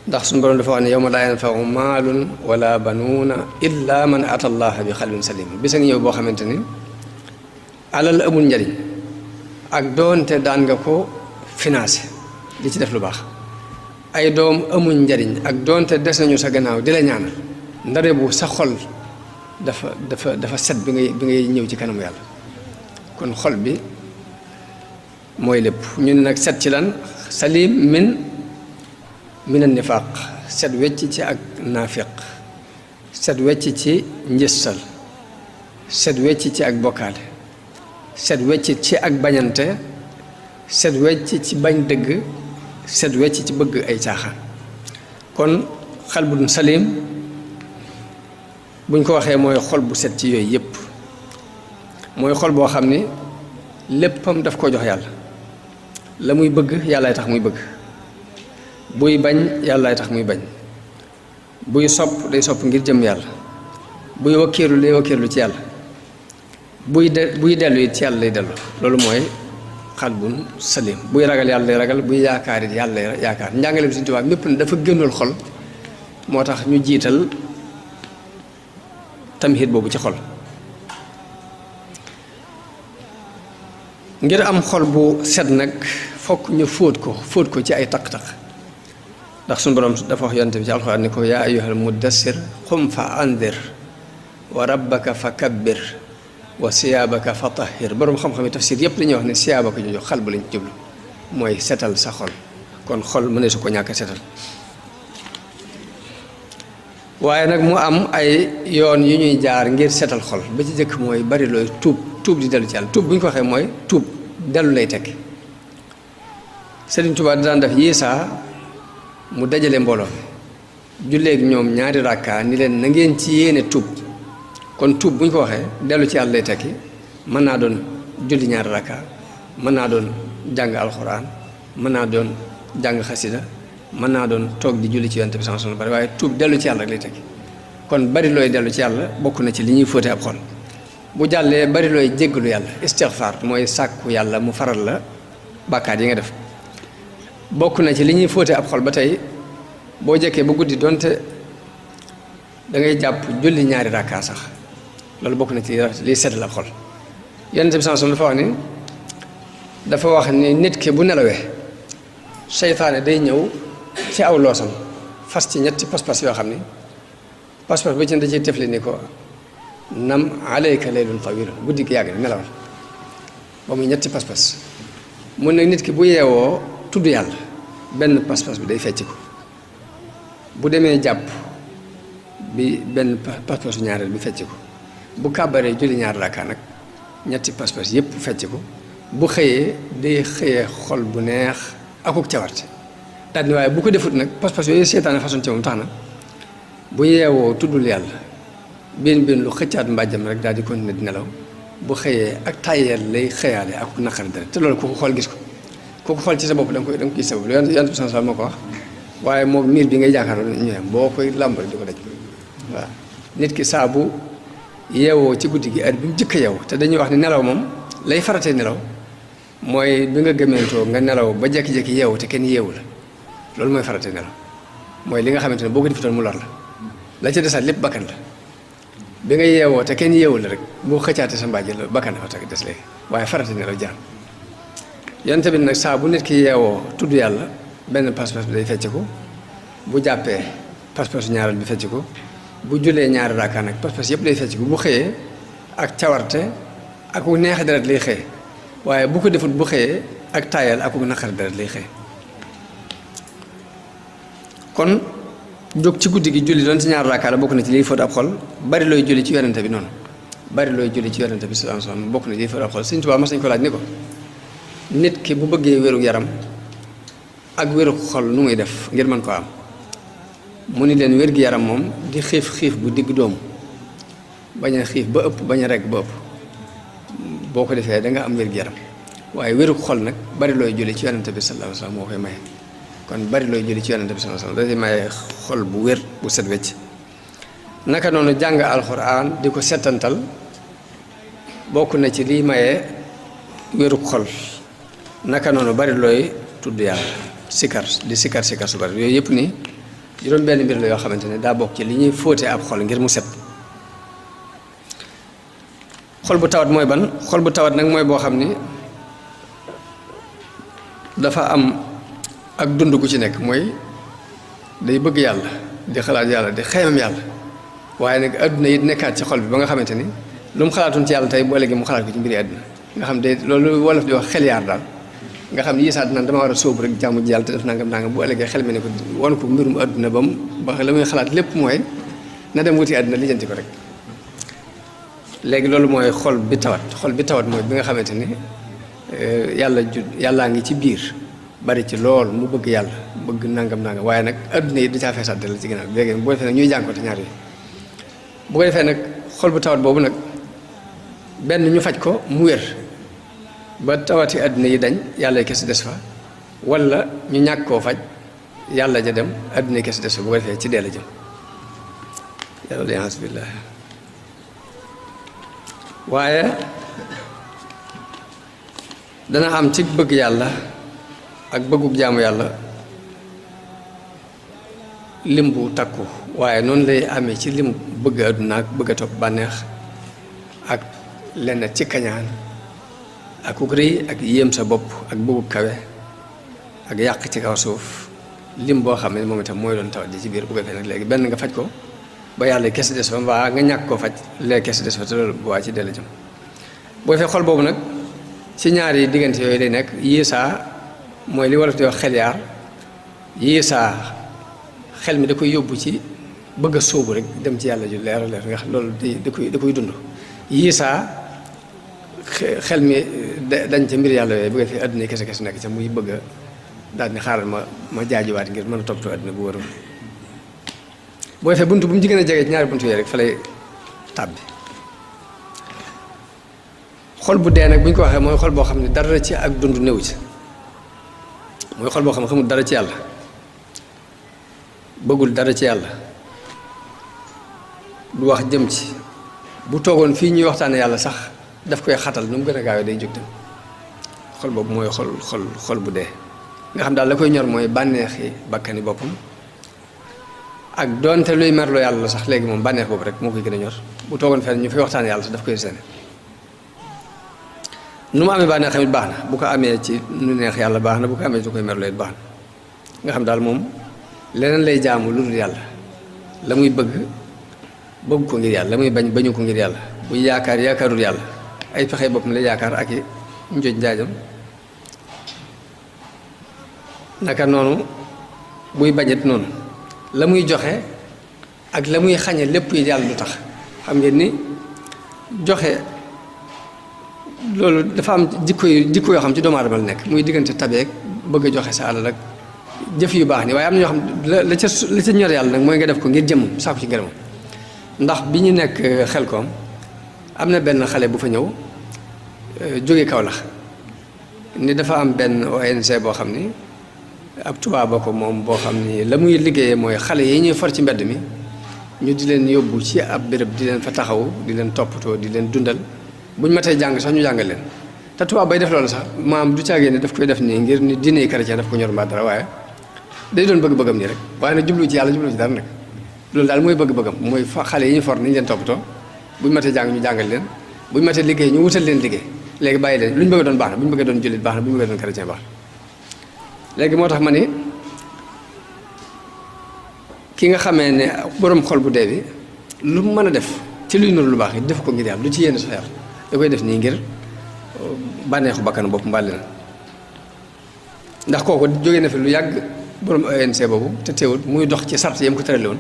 ndax suñu borom dafa wax ne yawma laa yanfa'u maalun wala banuuna illa man ata allaha bi xalbin salim bis a ngi ñëw boo xamante ni alal amul njariñ ak doonte daan nga ko financé di ci def lu baax ay doom amuñ njariñ ak doonte des nañu sa gannaaw di la ñaanal ndare bu sa xol dafa set bi ngay ñëw ci kanamu yàlla kon xol bi mooy lépp ñu ne nag set ci lan salim min an nifaq set wecc ci ak naafiq set wecc ci njëstal set wecc ci ak bokkaale set wecc ci ak bañante set wecc ci bañ dëgg set wecc ci bëgg ay caaxaan kon xalbun salim buñ ko waxee mooy xol bu set ci yooyu yépp mooy xol boo xam ni léppam daf ko jox yàlla la muy bëgg yàllaay tax muy bëgg buy bañ yàllaay tax muy bañ buy sopp day sopp ngir jëm yàlla buy wakkiirlu day wakkiirlu ci yàlla buy dellu it ci yàlla lay dellu loolu mooy xalbun salim buy ragal yàlla lay ragal buy yaakaar it yàlla lay yaakaar njàngaleem Sëriñ Tuubaa mépp ne dafa génnul xol moo tax ñu jiital tamhid boobu ci xol ngir am xol bu set nag fokk ñu fóot ko ci ay taq-taq ndax suñu borom dafa wax yonent bi ci alxuraan ni ko yaa ayyuhal muddassir qum fa andir wa rabbaka fa kabbir wa siyaabaka fa tahhir borom xam-xam yi tafsir yépp li ñuy wax ne siyaabaka ñu jox xal bu lañ jublu mooy setal sa xol kon xol mu ne su ko ñàkk setal waaye nag mu am ay yoon yu ñuy jaar ngir setal xol ba ci jëkk mooy bari looy tuub di dellu ci yàlla tuub bu ñu ko waxee mooy tuub dellu lay tekki Sëriñ Tuubaa daan def yiisaa mu dajale mbooloo julleeg ñoom ñaari rakka ni leen na ngeen ci yéene tuub kon tuub bu ñu ko waxee dellu ci yàlla lay tekki mën naa doon julli ñaari rakka mën naa doon jàng alxuraan mën naa doon jàng xasida mën naa doon toog di julli ci yonent bi sama sunu bari waaye tuub dellu ci yàlla rek lay tekki kon bari looy dellu ci yàlla bokk na ci li ñuy fóote ab xol bu jàllee bari looy jéggalu yàlla istixfaar mooy sàkku yàlla mu faral la bàkkaat yi nga def bokk na ci li ñuy fóote ab xol ba tey boo jekkee ba guddi donte da ngay jàpp julli ñaari rakkaa sax loolu bokk na ci liy setal ab xol yonent bi sama sunu dafa wax ni nit ki bu nelawee seytaane day ñëw ci aw loosam fas ci ñetti pas-pas yoo xam ni pas-pas ba ci da ciy tefli ni ko nam alayka laylun tawil guddi gi yàgg na nelawal ba muy ñetti pas-pas mun nag nit ki bu yeewoo tudd yàlla benn pas-pas bi day fecc ko bu demee jàpp bi benn pas-pasu ñaareel bi fecc ko bu kàbbaree julli ñaar rakkaa nag ñetti pas-pas yépp fecc ko bu xëyee day xëyee xol bu neex akuk cawarte daal ni waaye bu ko defut nag pas-pas yooyu seetaane façon ci moom tax na bu yeewoo tuddul yàlla benn lu xëccaat mbàjjam rek daal di continuer di nelaw bu xëyee ak tàyyeel lay xëyaale akuk naqari dara te loolu ku ko xool gis ko ku ko xool ci sa bopp da nga koy gis sa bopp yonent bi sallallahu moo ko wax waaye moom miir bi ngay jàkkaarloo ñëwee boo koy làmb rek di ko daj waaw nit ki saa bu yeewoo ci guddi gi heure bi mu jëkk a yeewu te dañuy wax ni nelaw moom lay faratee nelaw mooy bi nga gëmeentoo nga nelaw ba jékki-jékki yeewu te kenn yeewu la loolu mooy faratee nelaw mooy li nga xamante ne boo ko defutoon mu lor la ca desaat lépp bakkan la bi nga yeewoo te kenn yeewu la rek boo xëccaatee sa mbàjj la bakkan dafa tax des léegi waaye faratee nelaw jaar yonent bi nag saa bu nit ki yeewoo tudd yàlla benn pas-pas bi day fecc ko bu jàppee pas-pasu ñaareel bi fecc ko bu julee ñaari raaka nag pas-pas yëpp day fecc ko bu xëyee ak cawarte ak ku neex deret lay xëye waaye bu ko defut bu xëyee ak taayal ak ku naqari deret lay xëye kon jóg ci guddi gi julli doon ci ñaari raaka la bokk na ci liy fóot ab xol bari looy julli ci yonent bi noonu bari looy julli ci yonent bi sallallahu alayhi wasallam bokk na ci liy fóot ab xol Sëriñ Tuubaa mas nañu ko laaj ni ko nit ki bu bëggee wéru yaram ak wéru xol nu muy def ngir mën ko am mu ni leen wér gi yaram moom di xiif bu digg doomu bañ a xiif ba ëpp bañ a regg ba ëpp boo ko defee da nga am wér gi yaram waaye wéru xol nag bari looy julli ci yonent bi sallallahu alayhi wasallam moo koy maye kon bari looy julli ci yonent bi sallallahu alayhi wasallam da maye xol bu wér bu set wecc naka noonu jàng alxuraan di ko setantal bokk na ci liy maye wéru xol naka noonu bari looy tudd yàlla sikar di sikar su bari yooyu yëpp ni juróom benn mbir la yoo xamante ne daa bokk ci li ñuy fóote ab xol ngir mu set. xol bu tawat mooy ban xol bu tawat nag mooy boo xam ni dafa am ak dund gu ci nekk mooy day bëgg yàlla di xalaat yàlla di xeymam yàlla waaye nag adduna yi nekkaat ci xol bi ba nga xamante ni lu mu xalaatoon ci yàlla tey bu ëllëgee mu xalaat ko ci mbiri àdduna nga xam de loolu wolof di wax xel yaar daal nga xam ni yisaat naan dama war a sóobu rek jàmm ji yàlla te def nangam nangam bu ëllëgee xel mi ne ko won ko mbirum àdduna ba la muy xalaat lépp mooy na dem wuti àdduna lijjanti ko rek. léegi loolu mooy xol bi tawat mooy bi nga xamante ni yàllaa ngi ci biir bari ci lool mu bëgg yàlla bëgg nangam waaye nag àdduna yi da caa feesaat la ci ginnaaw léegi boo defee nag ñuy jànkoonte ñaar yi bu ko defee nag xol bu tawat boobu nag benn ñu faj ko mu wér ba tawati àdduna yi dañ yàlla kese des fa wala ñu ñàkk koo faj yàlla ja dem àdduna yi kese des fa bu ko defee ci dee la jëm yàlla liance billah waaye dana am ci bëgg yàlla ak bëggug jaamu yàlla lim bu takku waaye noonu lay amee ci lim bëgg àdduna ak bëgg a topp bànneex ak lenn ci kañaan ak uk rëy ak yéem sa bopp ak bëggug kawe ak yàq ci kaw suuf lim boo xam ne moom itam mooy doon tawat ji ci biir bu ko defee nag léegi benn nga faj ko ba yàlla kese des fa mbaa nga ñàkk koo faj léegi kese des fa te loolu bu waa ci dell jëm boo defee xol boobu nag ci ñaari diggante yooyu lay nekk yiisaa mooy li wolof di wax xel yaar yiisaa xel mi da koy yóbbu ci bëgg a sóobu rek dem ci yàlla ju leer a leer nga xam loolu da koy dund yiisaa xel mi dañ ca mbir yàlla yooyu bëgg fi àdduna kese kese nekk ca muy bëgg a daal ni xaaral ma jaajuwaat ngir mën a toppatoo àdduna bu wërum boo defee buntu bu mu jigéen a jege ci ñaari buntu yooyu rek fa lay tàbbi xol bu dee nag bu ñu ko waxee mooy xol boo xam ne dara ci ak dund néew ci mooy xol boo xam ne xamul dara ci yàlla bëggul dara ci yàlla du wax jëm ci bu toogoon fii ñuy waxtaane yàlla sax daf koy xatal nu mu gën a gaawee day jóg dem xol boobu mooy xol bu dee nga xam daal la koy ñor mooy bànneexi bakkani boppam ak doonte luy merloo yàlla la sax léegi moom bànneex boobu rek moo koy gën a ñor bu toogoon fenn ñu fay waxtaane yàlla sax daf koy sene nu mu amee bànneex tamit baax na bu ko amee ci nu neex yàlla baax na bu ko amee ci koy merloo it baax na nga xam daal moom leneen lay jaamu lu dul yàlla la muy bëgg ko ngir yàlla la muy bañu ko ngir yàlla buy yaakaarul yàlla ay pexe boppam la yaakaar ak i njoj njaajam naka noonu buy bañet noonu la muy joxe ak la muy xañe lépp yi yàlla du tax xam ngeen ni joxe loolu dafa am jikko yoo xam ci doomu aadama la nekk muy diggante tabeek bëgg a joxe sa alal ak jëf yu baax ni waaye am na ñoo xam la ca ñor yàlla nag mooy nga def ko ngir jëmmam saako ci ngërëmam ndax bi ñu nekk Xelkom am na benn xale bu fa ñëw jóge Kaolack ni dafa am benn ONG boo xam ni ab tubaab ko moom boo xam ni la muy liggéeyee mooy xale yi ñuy for ci mbedd mi ñu di leen yóbbu ci ab béréb di leen fa taxaw di leen toppatoo di leen dundal bu ñu matee jàng sax ñu jàngal leen te tubaab bay def loolu sax maam du caagee ne daf koy def nii ngir ni diine chrétien daf ko ñor mbaa dara waaye day doon bëgg-bëggam nii rek waaye nag jublu ci yàlla jublu ci dara nag loolu daal mooy bëgg-bëggam mooy xale yi ñu for nañu leen toppatoo bu ñu matee jàng ñu jàngal leen bu ñu matee liggéey ñu wutal leen liggéey léegi bàyyi leen lu ñu bëgg doon baax na bu ñu bëggee doon jullit baax na bu ñu bëggee doon chrétien baax na léegi moo tax ma ni ki nga xamee ne borom xol bu dee bi lu mu mën a def ci luy nuru lu baax yi def ko ngir yàlla lu ci yéene sax yàlla da koy def nii ngir bànneexu bakkan bopp mbàlli na ndax kooku jógee na fi lu yàgg borom ONC boobu te teewul muy dox ci sart yam ko tërale woon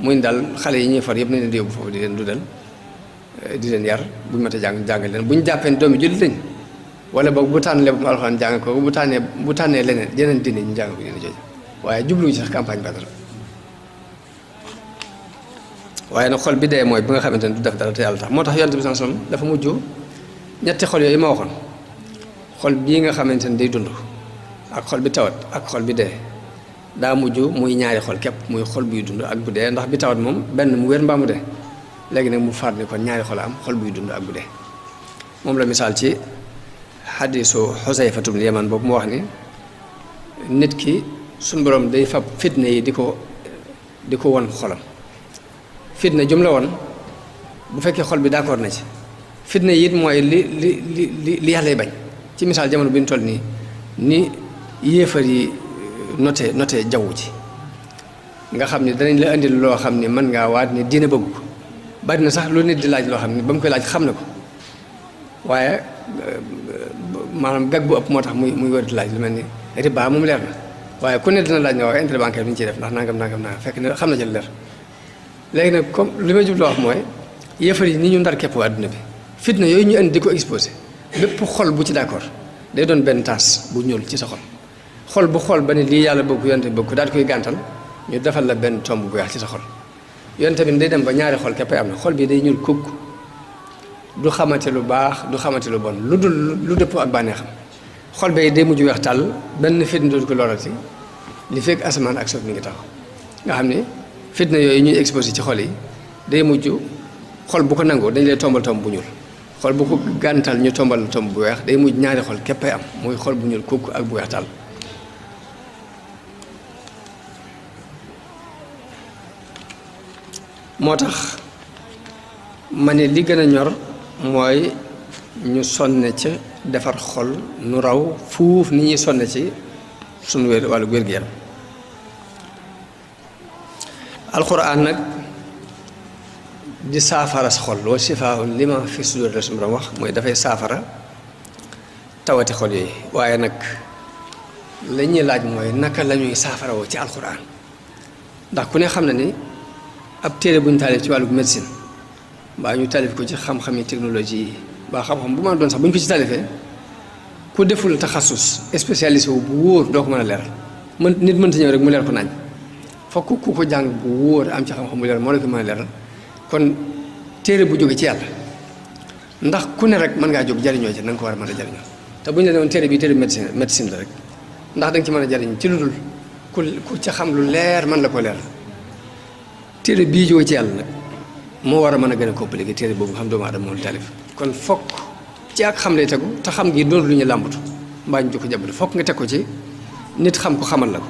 muy daal xale yi ñuy far yëpp nañ leen di yóbbu foofu di leen dudal di leen yar buñu mat a jàngal leen bu ñu jàppee doomi jullit lañ wala boog bu tànn lépp alxuraan jàng ko bu tànnee leneen yeneen diine ñu jàng ko dina jooju waaye jubluñu ci sax campagne ba dara waaye nag xol bi dee mooy bi nga xamante ne du def dara te yàlla tax moo tax yonent bi sallallahu alayhi wasallam dafa mujj ñetti xol yooyu ma waxoon xol bii nga xamante ne day dund ak xol bi tawat ak xol bi dee daa mujj muy ñaari xol képp muy xol buy dund ak bu dee ndax bi tawat moom benn mu wér mbaa mu dee léegi nag mu faat ni kon ñaari xol am xol buy dund ak bu dee moom la misaal ci xadiisu Xusayfa ibn Yaman boobu mu wax ni nit ki suñu borom day fab fitne yi di ko di ko won xolam fitna jum la woon bu fekkee xol bi d'accord na ci fitna yi it mooy li yàllay bañ ci misaal jamono bi ñu toll nii ni yéefar yi noté jaww ji nga xam ne danañ la indil loo xam ne mën ngaa waat ni diine bëgg ko bari na sax lu nit di laaj loo xam ne ba mu koy laaj xam na ko waaye maanaam gag bu ëpp moo tax muy wër di laaj lu mel ni riba moom leer na waaye ku ne dina laaj ne waaye intérêt bancaire bi ñu ciy def ndax nangam fekk ne xam na ci leer léegi nag comme li ma jubloo wax mooy yéefar yi ni ñu ndar képp àdduna bi fitna yooyu ñu indi di ko exposé bépp xol bu ci d'accord day doon benn taas bu ñuul ci sa xol bu xol ba ne lii yàlla bëgg yonte bëgg daal di koy gàntal ñu defal la benn tomb bu weex ci sa xol yonte bi day dem ba ñaari xol képp am na xol bi day ñuul kukk du xamante lu baax du xamante lu bon lu dëppoo ak bànneexam xol bay day mujj weex tàll benn fitna dootu ko lorati li fekk asamaan ak suuf mi ngi taxaw nga xam ne fitna yooyu ñuy exposé ci xol yi day mujj xol bu ko nangoo dañ lay tombal tomb bu ñuul xol bu ko gàntal ñu tombal la tomb bu weex day mujj ñaari xol képpay am muy xol bu ñuul kukk ak bu weex tàll moo tax ma ne li gën a ñor mooy ñu sonne ca defar xol nu raw fuuf ni ñuy sonne ci sunu wàllu wér-gu-yaram alxuraan nag di saafara sa xol wa shifaa'un lima fi sudur la suñu borom wax mooy dafay saafara tawati xol yooyu waaye nag la ñuy laaj mooy naka la ñuy saafara woo ci alxuraan ndax ku ne xam na ni ab téere bu ñu taalif ci wàllu médecine mbaa ñu taalif ko ci xam-xami technologie yi mbaa xam-xam bu ma doon sax bu ñu ko ci taalifee ku deful taxasus spécialisé wu bu wóor doo ko mën a leeral nit mënta ñëw rek mu leer ko nañ fokk ku ko jàng bu wóor am ci xam-xam bu leer moo la ko mën a leeral kon téere bu jóge ci yàlla ndax ku ne rek mën ngaa jóg jariñoo ci na nga ko war a mën a jariñoo te bu ñu la ne woon téere bi téere médecine la rek ndax da nga ci mën a jariñ ci lu dul ku ca xam lu leer mën la ko leeral téere bii jóge ci yàlla nag moo war a mën a gën a compliqué téere boobu nga xam doomu aadama moom taalif kon fokk ci ak xam lay tegu te xam gi doon lu ñu làmbatu mbaa ñu ko jàppale fokk nga teg ko ci nit xam ko xamal la ko